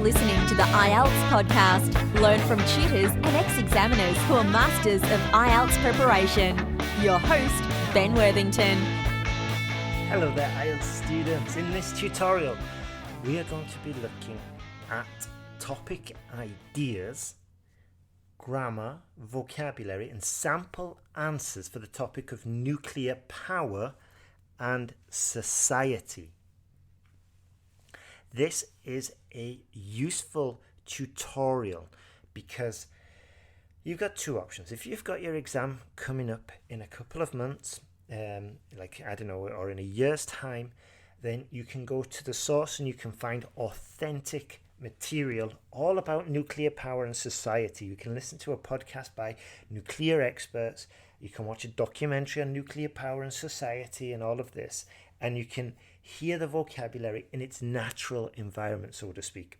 listening to the IELTS podcast. Learn from tutors and ex-examiners who are masters of IELTS preparation. Your host, Ben Worthington. Hello there, IELTS students. In this tutorial, we are going to be looking at topic ideas, grammar, vocabulary, and sample answers for the topic of nuclear power and society. This is a useful tutorial because you've got two options. If you've got your exam coming up in a couple of months, or in a year's time, then you can go to the source and you can find authentic material all about nuclear power and society. You can listen to a podcast by nuclear experts. You can watch a documentary on nuclear power and society and all of this, and you can hear the vocabulary in its natural environment, so to speak.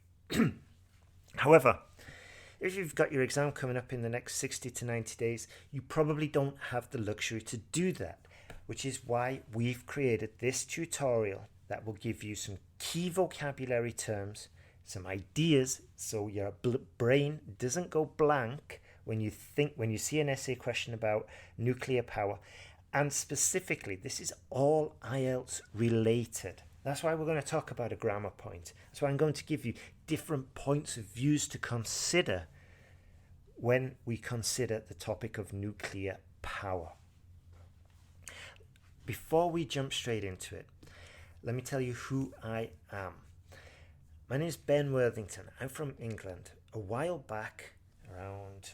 However, if you've got your exam coming up in the next 60 to 90 days, you probably don't have the luxury to do that, which is why we've created this tutorial that will give you some key vocabulary terms, some ideas, so your brain doesn't go blank when you see an essay question about nuclear power. And specifically, this is all IELTS related. That's why we're going to talk about a grammar point. That's why I'm going to give you different points of views to consider when we consider the topic of nuclear power. Before we jump straight into it, let me tell you who I am. My name is Ben Worthington. I'm from England. A while back, around,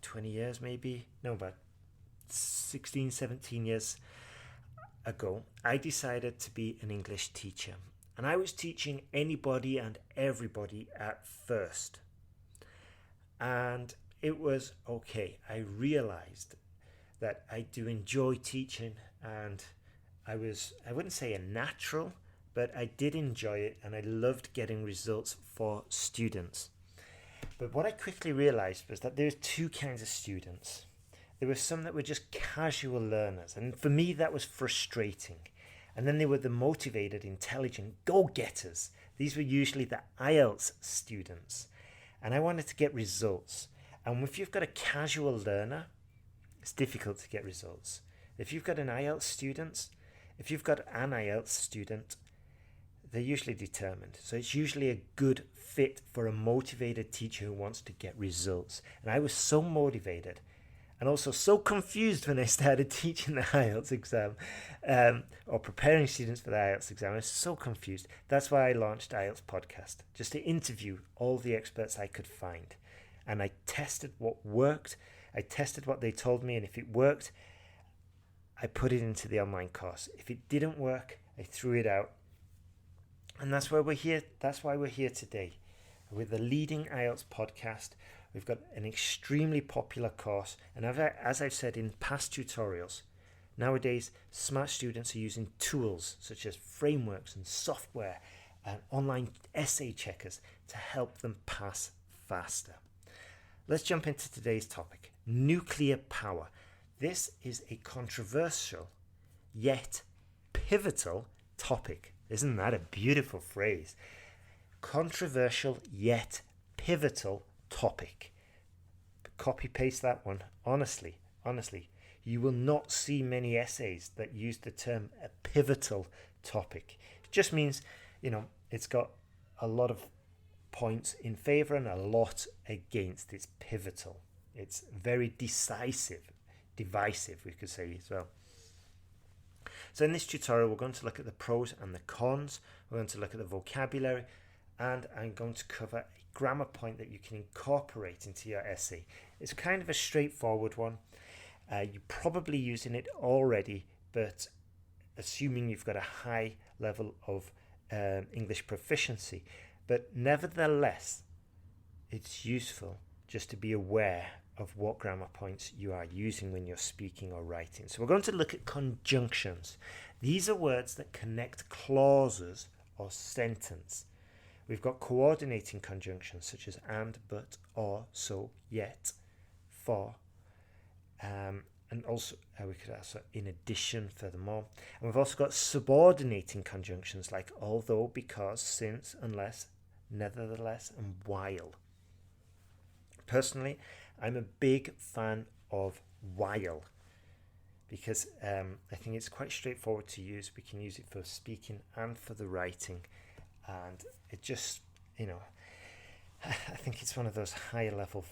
20 years maybe, about 16, 17 years ago, I decided to be an English teacher. And I was teaching anybody and everybody at first. And it was okay. I realized that I do enjoy teaching, and I wouldn't say a natural, but I did enjoy it, and I loved getting results for students. But what I quickly realized was that there were two kinds of students. There were some that were just casual learners, and for me that was frustrating. And then there were the motivated, intelligent go-getters. These were usually the IELTS students, and I wanted to get results. And if you've got a casual learner, it's difficult to get results. If you've got an IELTS student, they're usually determined. So it's usually a good fit for a motivated teacher who wants to get results. And I was so motivated and also so confused when I started teaching the IELTS exam or preparing students for the IELTS exam. I was so confused. That's why I launched IELTS Podcast, just to interview all the experts I could find. And I tested what worked. I tested what they told me, and if it worked, I put it into the online course. If it didn't work, I threw it out. And that's why we're here. That's why we're here today. With the leading IELTS podcast, we've got an extremely popular course. And as I've said in past tutorials, nowadays smart students are using tools such as frameworks and software and online essay checkers to help them pass faster. Let's jump into today's topic, nuclear power. This is a controversial yet pivotal topic. Isn't that a beautiful phrase? Controversial yet pivotal topic. Copy paste that one. Honestly, you will not see many essays that use the term a pivotal topic. It just means, it's got a lot of points in favor and a lot against. It's pivotal. It's very divisive, we could say as well. So in this tutorial, we're going to look at the pros and the cons. We're going to look at the vocabulary, and I'm going to cover a grammar point that you can incorporate into your essay. It's kind of a straightforward one. You're probably using it already, but assuming you've got a high level of English proficiency. But nevertheless, it's useful just to be aware of what grammar points you are using when you're speaking or writing. So we're going to look at conjunctions. These are words that connect clauses or sentence. We've got coordinating conjunctions such as and, but, or, so, yet, for, and also we could also in addition, furthermore. And we've also got subordinating conjunctions like although, because, since, unless, nevertheless, and while. Personally, I'm a big fan of while because I think it's quite straightforward to use. We can use it for speaking and for the writing, and it just, I think it's one of those higher level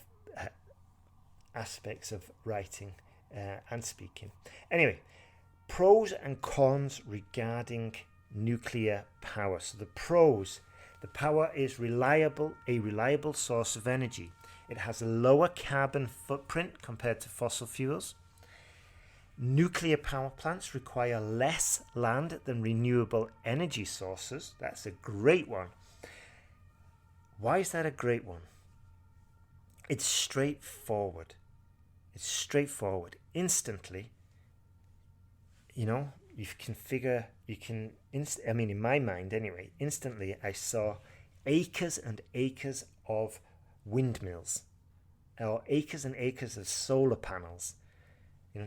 aspects of writing and speaking. Anyway, pros and cons regarding nuclear power. So the pros: the power is a reliable source of energy. It has a lower carbon footprint compared to fossil fuels. Nuclear power plants require less land than renewable energy sources. That's a great one. Why is that a great one? It's straightforward. Instantly, in my mind anyway, instantly I saw acres and acres of windmills or acres and acres of solar panels,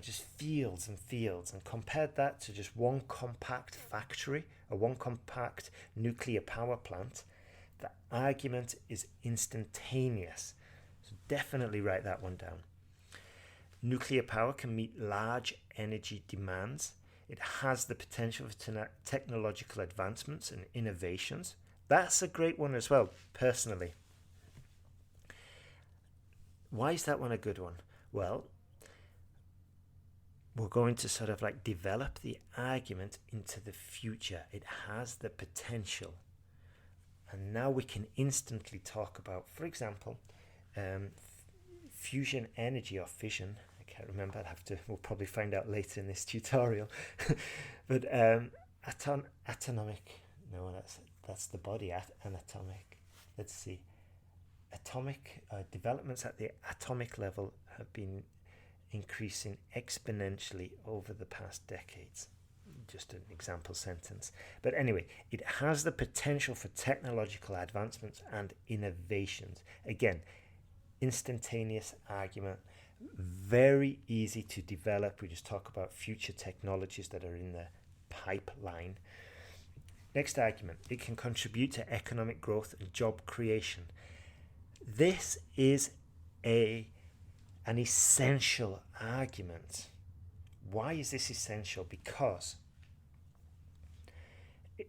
just fields and fields, and compared that to just one compact factory or one compact nuclear power plant. The argument is instantaneous. So definitely write that one down. Nuclear power can meet large energy demands. It has the potential for technological advancements and innovations. That's a great one as well, personally. Why is that one a good one? Well, we're going to sort of like develop the argument into the future. It has the potential. And now we can instantly talk about, for example, fusion energy or fission. I can't remember. We'll probably find out later in this tutorial. But atomic. No, that's the body. Anatomic. Let's see. Atomic developments at the atomic level have been increasing exponentially over the past decades. Just an example sentence. But anyway, it has the potential for technological advancements and innovations. Again, instantaneous argument, very easy to develop. We just talk about future technologies that are in the pipeline. Next argument: it can contribute to economic growth and job creation. This is an essential argument. Why is this essential? Because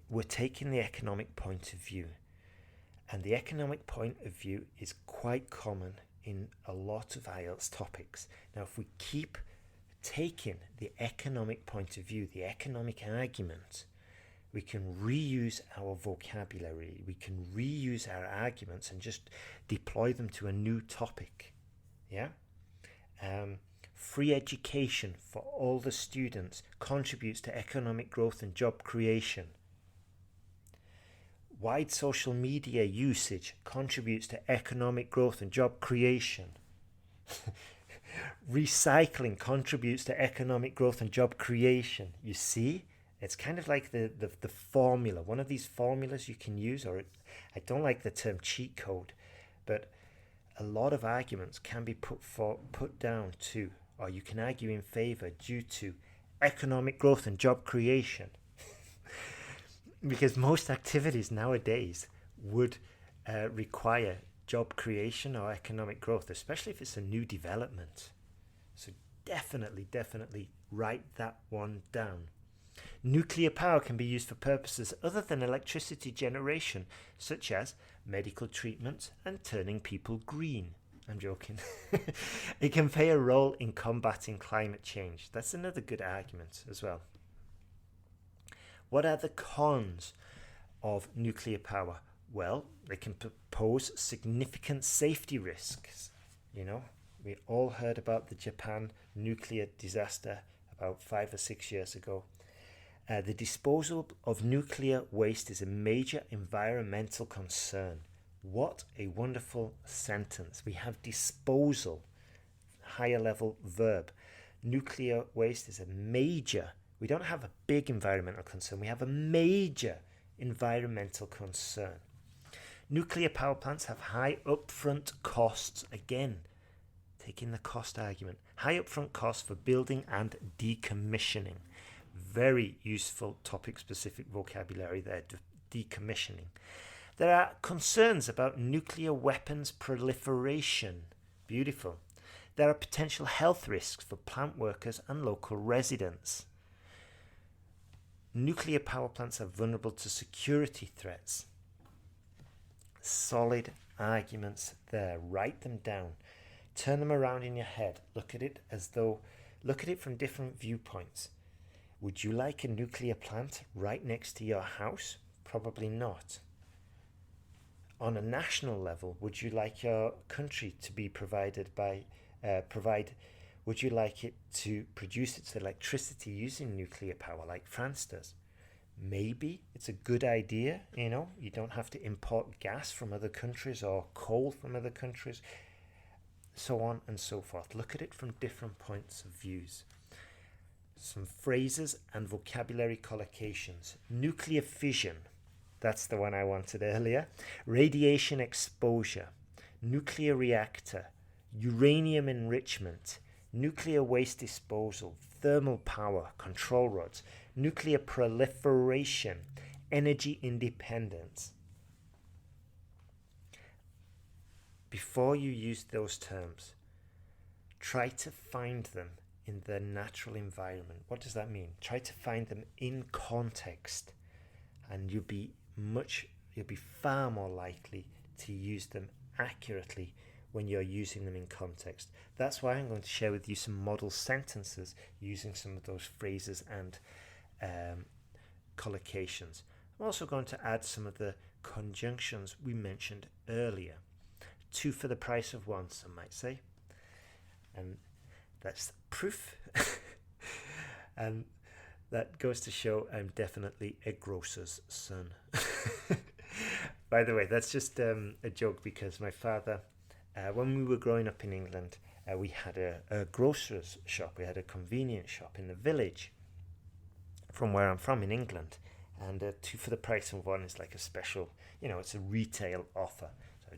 we're taking the economic point of view, and the economic point of view is quite common in a lot of IELTS topics. Now, if we keep taking the economic point of view, the economic argument, we can reuse our vocabulary, we can reuse our arguments and just deploy them to a new topic. Yeah? Free education for all the students contributes to economic growth and job creation. Wide social media usage contributes to economic growth and job creation. Recycling contributes to economic growth and job creation. You see, it's kind of like the formula, one of these formulas you can use, or I don't like the term cheat code, but a lot of arguments can be put down to, or you can argue in favor due to economic growth and job creation. Because most activities nowadays would require job creation or economic growth, especially if it's a new development. So definitely write that one down. Nuclear power can be used for purposes other than electricity generation, such as medical treatment and turning people green. I'm joking. It can play a role in combating climate change. That's another good argument as well. What are the cons of nuclear power? Well, they can pose significant safety risks. We all heard about the Japan nuclear disaster about 5 or 6 years ago. The disposal of nuclear waste is a major environmental concern. What a wonderful sentence. We have disposal, higher level verb. Nuclear waste is a major. We don't have a big environmental concern. We have a major environmental concern. Nuclear power plants have high upfront costs. Again, taking the cost argument. High upfront costs for building and decommissioning. Very useful topic-specific vocabulary there, decommissioning. There are concerns about nuclear weapons proliferation. Beautiful. There are potential health risks for plant workers and local residents. Nuclear power plants are vulnerable to security threats. Solid arguments there. Write them down. Turn them around in your head. Look at it from different viewpoints. Would you like a nuclear plant right next to your house? Probably not. On a national level, would you like your country to be would you like it to produce its electricity using nuclear power like France does? Maybe it's a good idea, you don't have to import gas from other countries or coal from other countries, so on and so forth. Look at it from different points of views. Some phrases and vocabulary collocations. Nuclear fission. That's the one I wanted earlier. Radiation exposure. Nuclear reactor. Uranium enrichment. Nuclear waste disposal. Thermal power. Control rods. Nuclear proliferation. Energy independence. Before you use those terms, try to find them in their natural environment. What does that mean? Try to find them in context, and you'll be far more likely to use them accurately when you're using them in context. That's why I'm going to share with you some model sentences using some of those phrases and collocations. I'm also going to add some of the conjunctions we mentioned earlier. 2 for the price of 1, some might say. And that's proof. And that goes to show I'm definitely a grocer's son. By the way, that's just a joke, because my father, when we were growing up in England, we had a grocer's shop. We had a convenience shop in the village from where I'm from in England. And 2 for the price of 1 is like a special, it's a retail offer. So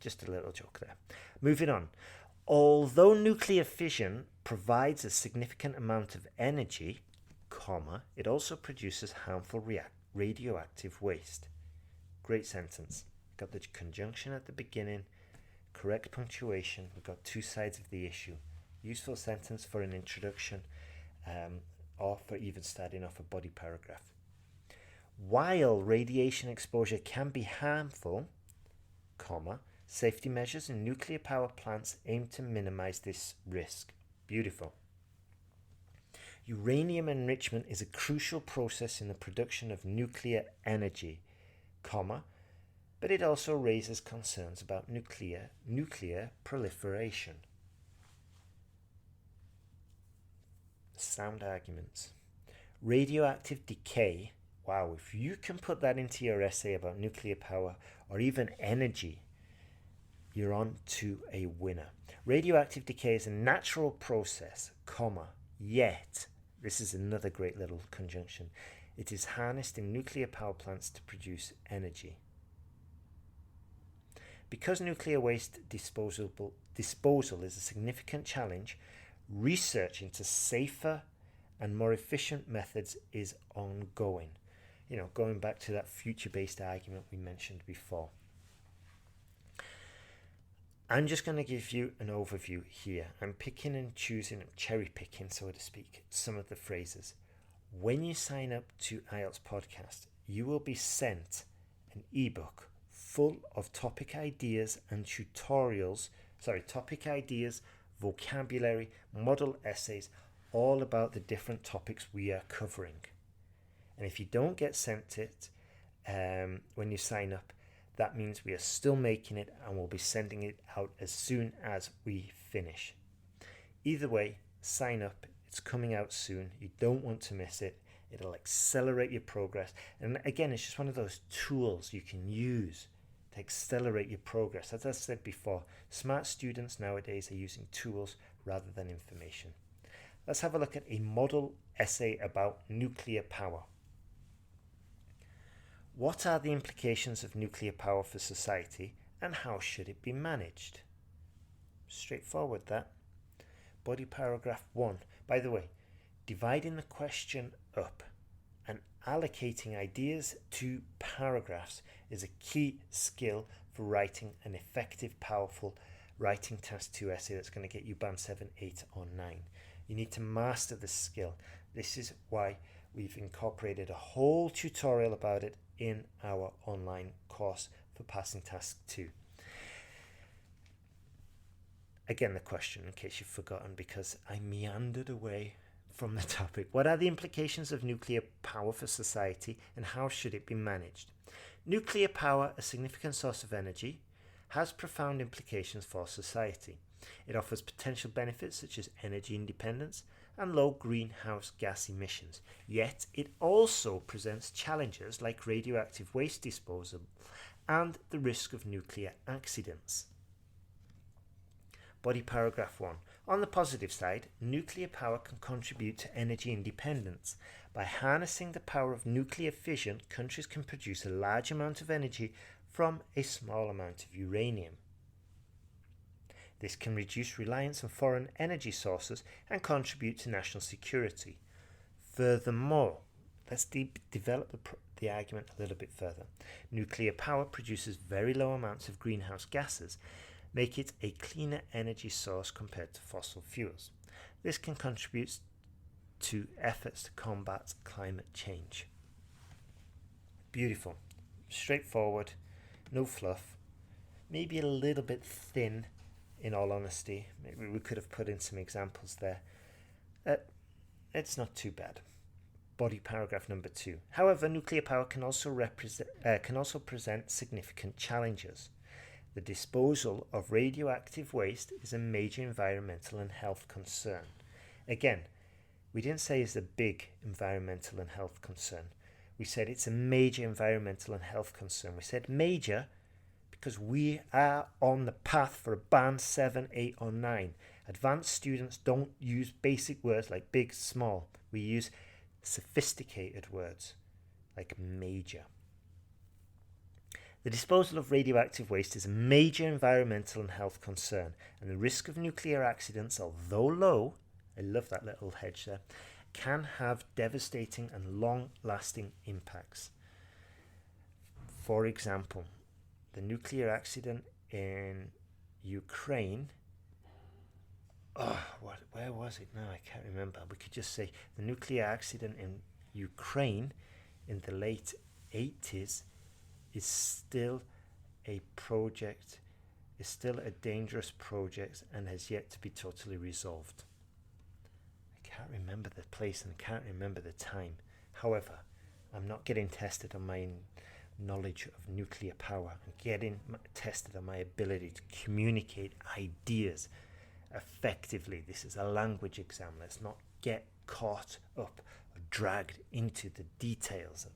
just a little joke there. Moving on. Although nuclear fission provides a significant amount of energy, it also produces harmful radioactive waste. Great sentence. Got the conjunction at the beginning, correct punctuation. We've got 2 sides of the issue. Useful sentence for an introduction, or for even starting off a body paragraph. While radiation exposure can be harmful, safety measures in nuclear power plants aim to minimize this risk. Beautiful. Uranium enrichment is a crucial process in the production of nuclear energy, but it also raises concerns about nuclear proliferation. Sound arguments. Radioactive decay. Wow, if you can put that into your essay about nuclear power or even energy, you're on to a winner. Radioactive decay is a natural process, yet, this is another great little conjunction, it is harnessed in nuclear power plants to produce energy. Because nuclear waste disposal is a significant challenge, research into safer and more efficient methods is ongoing. Going back to that future-based argument we mentioned before. I'm just going to give you an overview here. I'm picking and choosing, cherry picking, so to speak, some of the phrases. When you sign up to IELTS Podcast, you will be sent an ebook full of topic ideas, vocabulary, model essays, all about the different topics we are covering. And if you don't get sent it when you sign up, that means we are still making it, and we'll be sending it out as soon as we finish. Either way, sign up. It's coming out soon. You don't want to miss it. It'll accelerate your progress. And again, it's just one of those tools you can use to accelerate your progress. As I said before, smart students nowadays are using tools rather than information. Let's have a look at a model essay about nuclear power. What are the implications of nuclear power for society, and how should it be managed? Straightforward, that. Body paragraph 1. By the way, dividing the question up and allocating ideas to paragraphs is a key skill for writing an effective, powerful writing task 2 essay that's going to get you band 7, 8 or 9. You need to master this skill. This is why we've incorporated a whole tutorial about it in our online course for passing task 2. Again, the question, in case you've forgotten, because I meandered away from the topic. What are the implications of nuclear power for society, and how should it be managed? Nuclear power, a significant source of energy, has profound implications for society. It offers potential benefits such as energy independence and low greenhouse gas emissions. Yet it also presents challenges like radioactive waste disposal and the risk of nuclear accidents. Body paragraph 1. On the positive side, nuclear power can contribute to energy independence. By harnessing the power of nuclear fission, countries can produce a large amount of energy from a small amount of uranium. This can reduce reliance on foreign energy sources and contribute to national security. Furthermore, let's develop the argument a little bit further. Nuclear power produces very low amounts of greenhouse gases, make it a cleaner energy source compared to fossil fuels. This can contribute to efforts to combat climate change. Beautiful, straightforward, no fluff, maybe a little bit thin in all honesty. Maybe we could have put in some examples there. It's not too bad. Body paragraph number 2. However, nuclear power can also present significant challenges. The disposal of radioactive waste is a major environmental and health concern. Again, we didn't say it's a big environmental and health concern. We said it's a major environmental and health concern. We said major because we are on the path for a band 7, 8 or 9. Advanced students don't use basic words like big, small. We use sophisticated words like major. The disposal of radioactive waste is a major environmental and health concern, and the risk of nuclear accidents, although low, I love that little hedge there, can have devastating and long-lasting impacts. For example, the nuclear accident in Ukraine, where was it now? I can't remember. We could just say the nuclear accident in Ukraine in the late 80s is still a project, is still a dangerous project and has yet to be totally resolved. I can't remember the place and I can't remember the time. However, I'm not getting tested on my knowledge of nuclear power. I'm getting tested on my ability to communicate ideas effectively. This is a language exam. Let's not get caught up or dragged into the details of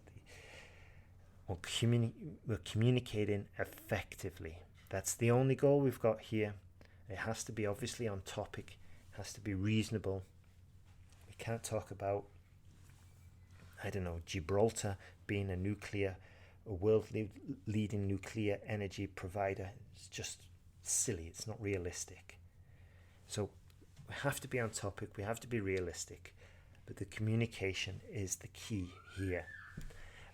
we're communicating effectively. That's the only goal we've got here. It has to be obviously on topic, it has to be reasonable. We can't talk about, Gibraltar being a world leading nuclear energy provider. It's just silly, it's not realistic. So we have to be on topic, we have to be realistic, but the communication is the key here.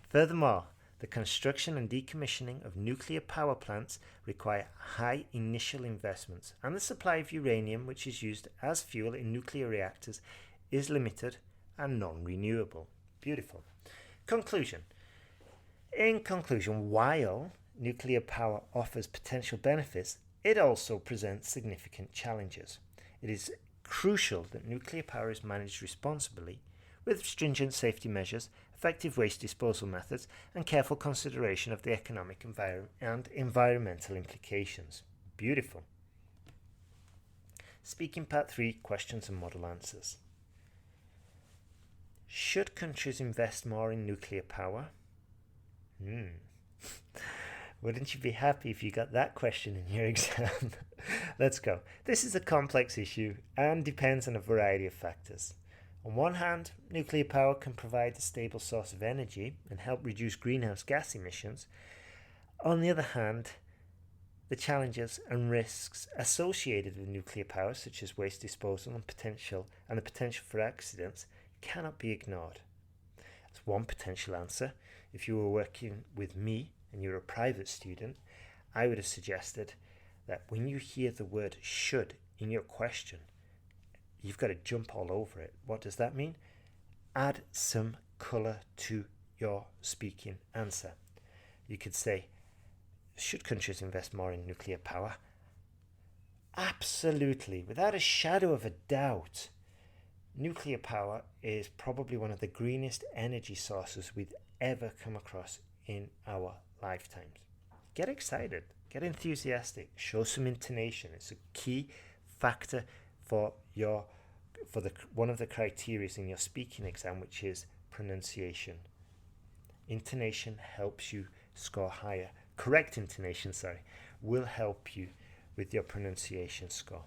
Furthermore, the construction and decommissioning of nuclear power plants require high initial investments, and the supply of uranium, which is used as fuel in nuclear reactors, is limited and non-renewable. Beautiful. Conclusion. In conclusion, while nuclear power offers potential benefits, it also presents significant challenges. It is crucial that nuclear power is managed responsibly, with stringent safety measures, effective waste disposal methods, and careful consideration of the economic and environmental implications. Beautiful. Speaking part 3, questions and model answers. Should countries invest more in nuclear power? Wouldn't you be happy if you got that question in your exam? Let's go. This is a complex issue and depends on a variety of factors. On one hand, nuclear power can provide a stable source of energy and help reduce greenhouse gas emissions. On the other hand, the challenges and risks associated with nuclear power, such as waste disposal and the potential for accidents, cannot be ignored. That's That's one potential answer. If you were working with me and you're a private student, I would have suggested that when you hear the word should in your question, you've got to jump all over it. What does that mean? Add some colour to your speaking answer. You could say, should countries invest more in nuclear power? Absolutely, without a shadow of a doubt. Nuclear power is probably one of the greenest energy sources we've ever come across in our lifetimes. Get excited, get enthusiastic, show some intonation. It's a key factor for one of the criteria in your speaking exam, which is pronunciation. Intonation helps you score higher. Correct intonation, will help you with your pronunciation score.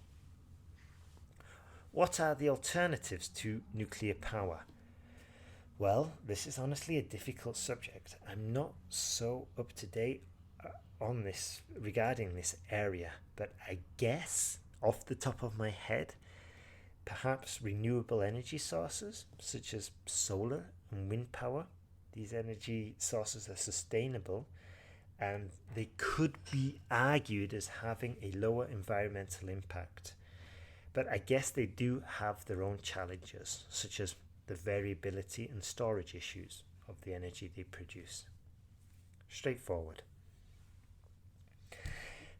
What are the alternatives to nuclear power? Well, this is honestly a difficult subject. I'm not so up to date on this regarding this area, but I guess off the top of my head, perhaps renewable energy sources such as solar and wind power. These energy sources are sustainable and they could be argued as having a lower environmental impact. But I guess they do have their own challenges, such as the variability and storage issues of the energy they produce. Straightforward.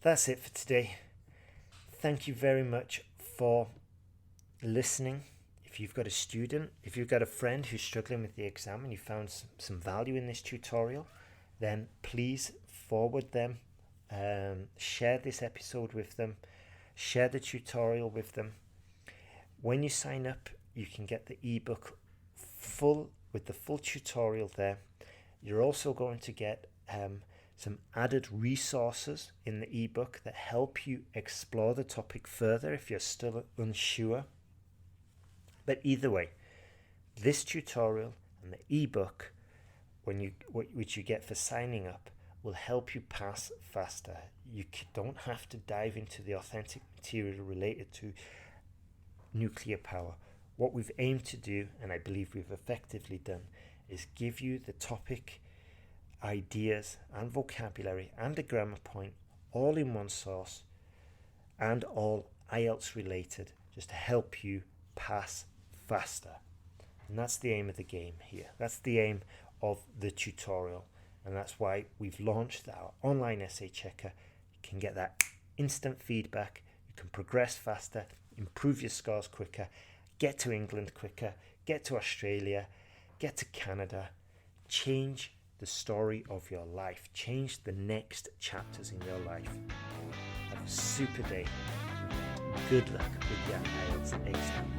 That's it for today. Thank you very much for listening. If you've got a student, if you've got a friend who's struggling with the exam and you found some value in this tutorial, then please forward them, share this episode with them, share the tutorial with them. When you sign up, you can get the ebook with the full tutorial there. You're also going to get some added resources in the ebook that help you explore the topic further if you're still unsure. But either way, this tutorial and the ebook, which you get for signing up, will help you pass faster. You don't have to dive into the authentic material related to nuclear power. What we've aimed to do, and I believe we've effectively done, is give you the topic, ideas and vocabulary and a grammar point all in one source and all IELTS related, just to help you pass faster. And that's the aim of the game here. That's the aim of the tutorial. And that's why we've launched our online essay checker. You can get that instant feedback. You can progress faster, improve your scores quicker, get to England quicker, get to Australia, get to Canada, change the story of your life, change the next chapters in your life. Have a super day. Good luck with your IELTS exam.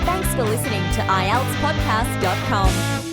Thanks for listening to IELTSPodcast.com.